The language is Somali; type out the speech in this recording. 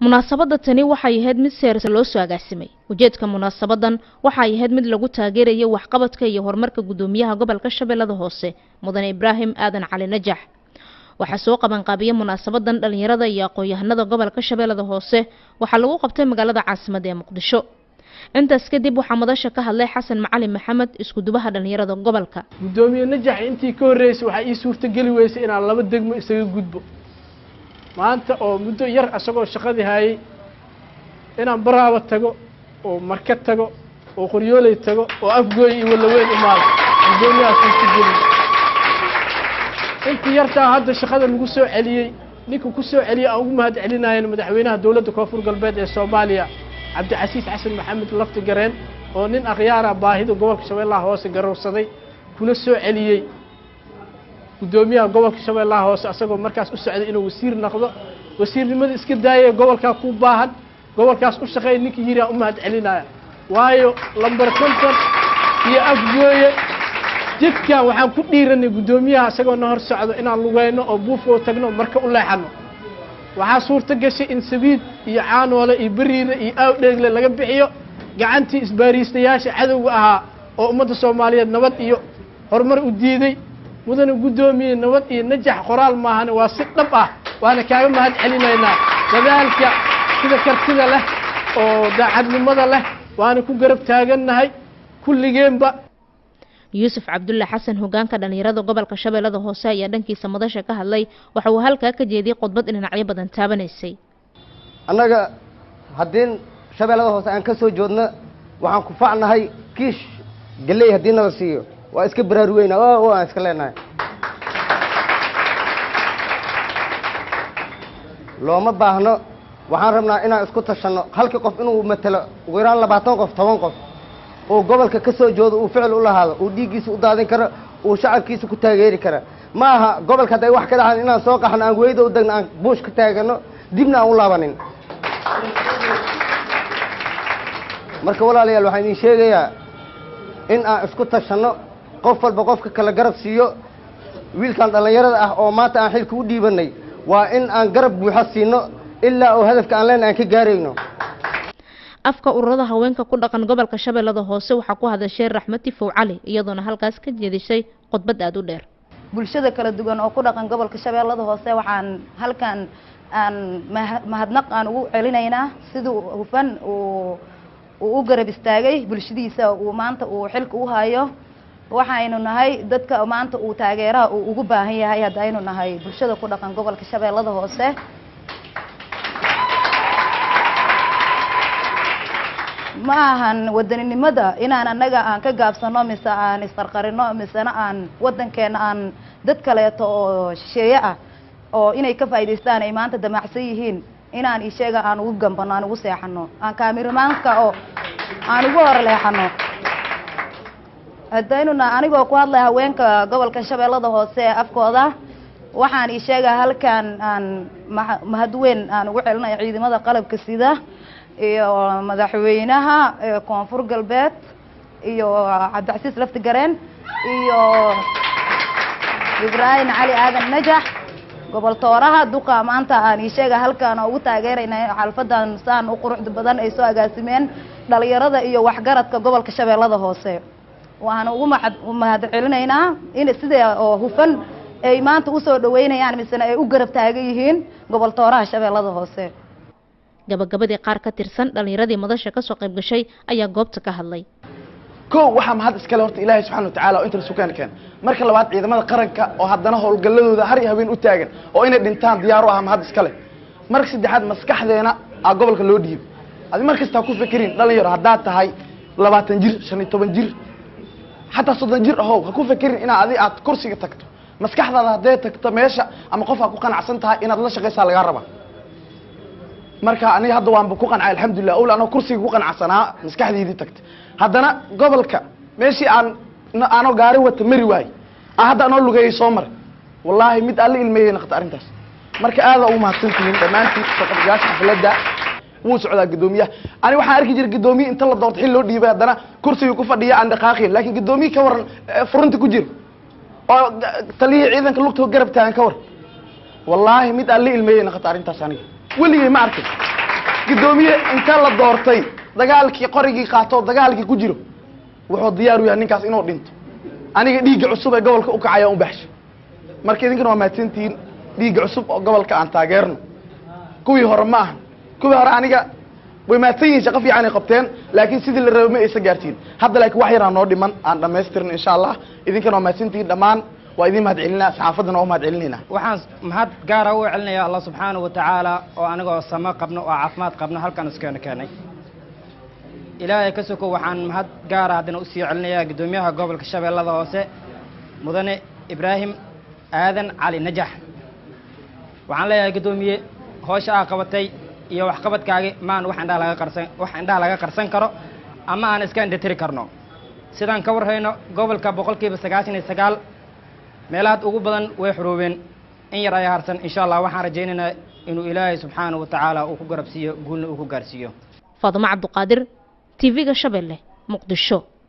munaasabada tani waxay ahayd mid seersa loo soo agaasimay ujeedka munaasabadan waxay ahayd mid lagu taageerayo waxqabadka iyo horumarka gudoomiyaha gobolka Shabeellada Hoose Mudane Ibraahim Aadan Cali Najax waxa soo qaban qaabiye munaasabadan dhalinyarada iyo aqoon-yahanada gobolka Shabeellada Hoose waxa lagu qabtay magaalada caasimadda ee Muqdisho intaas kadib waxa madasha ka hadlay Xasan Macalin Maxamed isku dubaha dhalinyarada gobolka gudoomiye Najax intii ka horeysay waxa ii suurta gali weysay inaan laba degmo isaga gudbo maanta oo muddo yar asagoo shaqadii hayay inaan Baraaba tago oo Marka tago oo Qoryooley tago oo Afgooy iyo Walaweyn imaado gudoomiyaha suurta gali intii yartaa hadda shaqada lagu soo celiyay ninka ku soo celiyay aan ugu mahad celinayna madaxweynaha dawladda Koonfur Galbeed ee Soomaaliya Cabdicasiis Xasan Maxamed Lafti Gareen oo nin akhyaara baahida gobolka Shabeellaha Hoose garowsaday kuna soo celiyay gudoomiyaha gobolka Shabeellaha Hoose asagoo markaas u socday inuu wasiir noqdo wasiirnimada iska daayay gobolka ku baahan gobolkaas u shaqeey ninkii yiri aan u mahad celinaya waayo lambar 50 iyo Afgooye jidkan waxaan ku dhiiranay gudoomiyaha asagoo na hor socdo inaan lugeyno oo buufo tagno marka u leexano waxa suurta gashay in Sabiid iyo Caanoole iyo Bariire iyo Awdheegle laga bixiyo gacantii isbaariistayaasha cadawga ahaa oo ummadda Soomaaliyeed nabad iyo horumar u diiday mudane gudoomiye nabad iyo Najax qoraal maahan waa si dhab ah waana kaaga mahad celinaynaa dadaalka sida kartida leh oo daacadnimada leh waana ku garab taaganahay kulligeenba Yusuf Abdullah Xasan hogaanka dhalinyarada gobolka Shabeellada Hoose ayaa dhankiisa madasha ka hadlay waxa uu halka ka jeediyay qodbad dhinacyo badan taabanaysay anaga hadeen Shabeellada Hoose aan ka soo joodna waxaan ku faacnahay kiish galay hadii nala siiyo waa iska baraaruweyna oo aan iska leenahay looma baahno waxaan rabnaa inaan isku tashano halka qof inuu matalo ugu yaraan 20 qof 10 qof oo gobolka ka soo joodo uu ficil u lahaado uu dhiigiisa u daadin karo uu shacabkiisa ku taageeri karo ma aha gobolka haday wax ka dhacan inaan soo qaxno aan weydo u dagna aan buush ka taagano dibna aan u laabanin marka walaalayaal waxaan idin sheegayaa in aan isku tashano qof walba qofka kala garab siiyo wiilkan dhalinyarada ah oo maanta aan xilka u dhiibanay waa in aan garab buuxa siino ilaa oo hadafka aan leenahay ka gaarayno afka ururada haweenka ku dhaqan gobolka Shabeellada Hoose waxa ku hadashay Raxmati Fow Cali iyadoona halkaas ka jeedisay qodbad aad u dheer bulshada kala duwan oo ku dhaqan gobolka Shabeellada Hoose waxaan halkan aan mahadnaq aan ugu celinaynaa sidoo hufan uu garab istaagay bulshadiisa uu maanta uu xilka u hayo waxaaynu nahay dadka maanta uu taageeraha uu ugu baahan yahay hadaynu nahay bulshada ku dhaqan gobolka Shabeellada Hoose ma ahan wadaninimada inaan anaga aan ka gaabsano mise aan isqarqarino mise aan wadankeena aan dad kale oo shisheeye ah oo inay ka faa'iideystaan ay maanta damacsan yihiin inaan isheega aan ugu gambano aan ugu seexano aan kaamiramanka oo aan ugu horleexano hadaynu anigoo ku hadlay haweenka gobolka Shabeellada Hoose afkooda waxaan isheega halkan aan mahadweyn aan ugu celinayo ciidamada qalabka sida iyo madaxweynaha Koonfur Galbeed iyo Cabdicasiis Lafti Gareen iyo Ibraahim Cali Aadan Najax gobol tooraha duqa maanta aan isheega halkan ugu taageeraynay xalfadan saan u quruxda badan ay soo agaasimeen dhalinyarada iyo waxgaradka gobolka Shabeellada Hoose waxaan ugu mahad celinaynaa in sida oo hufan ay maanta u soo dhaweynayaan misna ay u garab taagan yihiin gobol tooraha Shabeellada Hoose gabagabadii qaar ka tirsan dhalinyaradii madasha ka soo qayb gashay ayaa goobta ka hadlay waxa mahad iska leh horta Ilaahay subhanahu wa ta'ala oo inta sukaan keen marka labaad ciidamada qaranka oo haddana howlgaladooda har iyo habeen u taagan oo inay dhintaan diyaar u ah mahad iska leh marka saddexaad maskaxdeena gobolka loo dhiib adi markasta ku fikirin dhalinyaro hadaa tahay 20 jir 15 jir hatta 30 jir ha ku fikirin in aad kursiga tagto maskaxdaada haday tagto meesha ama qof ku qanacsan tahay inaad la shaqeysaa laga rabaa marka aniga hadda waan ku qancay alxamdulillah oo laana kursiga ku qanacsanaa maskaxdeedii tagtay haddana gobolka meeshii aan gaari wata mari waay hadda aan lugeeyay soo mar wallahi mid alle ilmeeyay naqta arintaas marka aad u mahadsantiin dhamaantii shaqadayaasha xafladda wuu socdaa gudoomiyaha ani waxaan arki jiray gudoomiye inta la doorto xil loo dhiibay haddana kursiga ku fadhiya aan dhaqaaqin laakiin gudoomiye ka waran furunta ku jiro oo taliye ciidanka lugta garab taagan ka war wallahi mid alle ilmeeyay naqta arintaas aniga weligay ma arkin gudoomiye inta la doortay dagaalkii qorigii qaato dagaalkii ku jiro wuxuu diyaar u yahay ninkaas inuu dhinto aniga dhiigga cusub ee gobolka u kacaya u baxsho marka idinkana waa mahadsantihiin dhiigga cusub oo gobolka aan taageerno kuwii hore ma aha kuwii hore aniga way mahadsan yihiin shaqo fiican ay qabteen laakiin sidii la rabay ma aysan gaartiin hadda laakiin wax yaraan noo dhiman aan dhammaystirno insha allah idinkana waa mahadsantihiin dhammaan waa idin mahad celinaa saxaafadana waa mahad celinayna waxaan mahad gaara u celinayaa allah subxaanahu wa tacaala oo anigoo samo qabno oo caafimaad qabno halkan iskeena keenay ilaahay ka soko waxaan mahad gaara haddana usii celinayaa guddoomiyaha gobolka shabeellada hoose mudane ibraahim aadan cali najax waxaan leeyahay guddoomiye howsha aa qabatay iyo waxqabadkaagi maan wax indhaha laga qarsan karo ama aan iska indhatiri karno sidaan ka warhayno gobolka 99% meelaad ugu badan way xuruubeen in yar ay harsan insha Allah waxaan rajaynaynaa inuu ilaahay subxaanahu wa tacaala uu ku garabsiiyo guulna uu ku gaarsiiyo Faaduma Cabduqaadir TV-ga Shabeelle Muqdisho